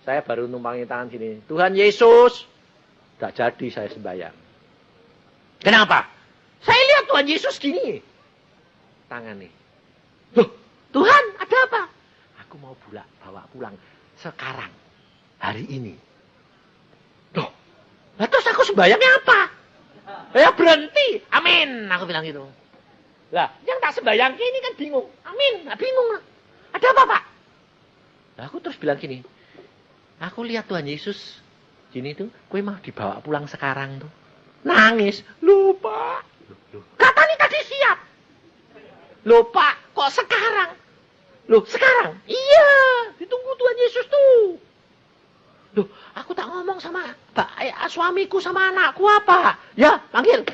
Saya baru numpangi tangan sini. Tuhan Yesus. Tidak jadi saya sembahyang. Kenapa? Saya lihat Tuhan Yesus gini. Tangan nih. Loh, Tuhan ada apa? Aku mau bawa pulang sekarang. Hari ini. Loh, terus aku sembahyangnya apa? Ya berhenti. Amin. Aku bilang gitu. Lah, yang tak sembahyang ini kan bingung. Amin. Nah, bingung. Ada apa, Pak? Lah, aku terus bilang gini. Aku lihat Tuhan Yesus gini tuh, kue mau dibawa pulang sekarang tuh. Nangis. Lupa. Katanya tadi siap. Lupa. Kok sekarang? Loh, sekarang? Iya. Ditunggu Tuhan Yesus tuh. Loh, aku tak ngomong sama suamiku sama anakku apa? Ya, panggil.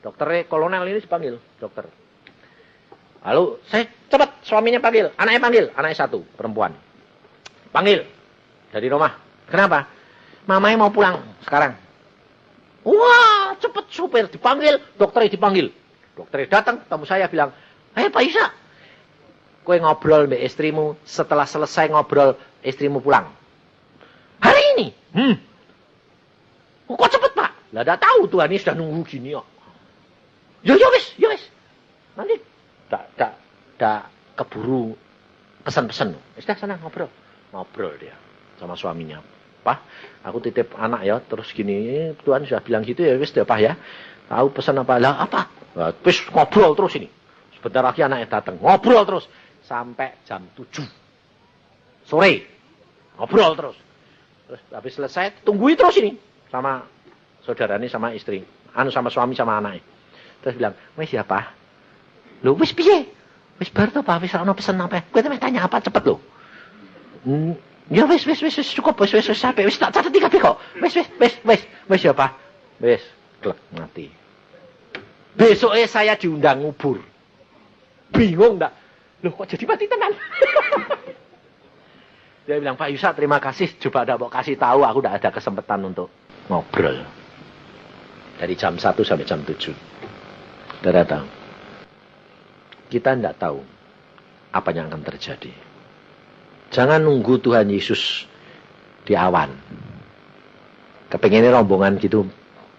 Dokter kolonel ini dipanggil. Dokter. Lalu, saya cepat suaminya panggil. Anaknya panggil. Anaknya 1, perempuan. Panggil. Dari rumah. Kenapa? Mamanya mau pulang sekarang. Wah, cepet supir dipanggil, dokternya dipanggil. Dokternya datang, tamu saya bilang, Pak Isa, kowe ngobrol sama istrimu, setelah selesai ngobrol, istrimu pulang. Hari ini? Kok cepet, Pak? Lah, dah tahu Tuhan ini sudah nunggu gini kok. Ya wis. Nanti tak keburu pesan-pesan. Sudah sana ngobrol. Ngobrol dia sama suaminya. Pak, aku titip anak ya, terus gini, Tuhan sudah bilang gitu ya, wis deh Pak ya. Tahu pesan apa? Lah apa? Nah, wis ngobrol terus ini. Sebentar lagi anaknya datang, ngobrol terus sampai jam 7 sore. Ngobrol terus. Terus habis selesai, tunggui terus ini sama saudara ini sama istri, sama suami sama anaknya. Terus bilang, "Wis ya, Pak." Lho, wis piye? Wis bar to, Pak, wis ana pesen apa? Kowe tanya apa cepet lho. Ya wis cukup wis sampai wis tak catet kabeh kok. Wis ya Pak. Wis klek mati. Besoknya saya diundang ngubur. Bingung enggak? Loh kok jadi mati tenan? Dia bilang, "Pak Yusa, terima kasih. Coba ndak mau kasih tahu aku ndak ada kesempatan untuk ngobrol." Dari jam 1 sampai jam 7. Saudara tahu? Kita ndak tahu apa yang akan terjadi. Jangan nunggu Tuhan Yesus di awan. Kepengennya rombongan gitu.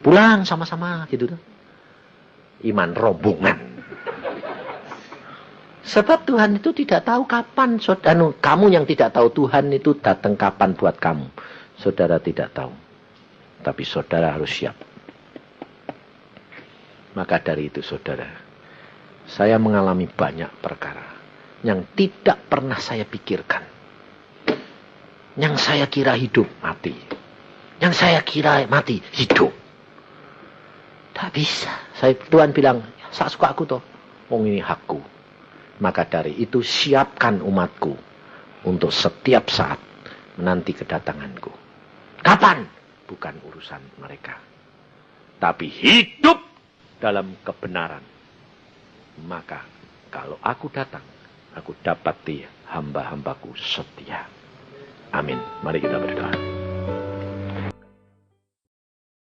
Pulang sama-sama gitu tuh. Iman rombongan. Sebab Tuhan itu tidak tahu kapan. Kamu yang tidak tahu Tuhan itu datang kapan buat kamu. Saudara tidak tahu. Tapi saudara harus siap. Maka dari itu saudara. Saya mengalami banyak perkara. Yang tidak pernah saya pikirkan. Yang saya kira hidup, mati. Yang saya kira mati, hidup. Tak bisa. Tuhan bilang, sak suka aku toh. Wong ini hakku. Maka dari itu siapkan umatku. Untuk setiap saat menanti kedatanganku. Kapan? Bukan urusan mereka. Tapi hidup dalam kebenaran. Maka kalau aku datang, aku dapati hamba-hambaku setia. Amin. Mari kita berdoa.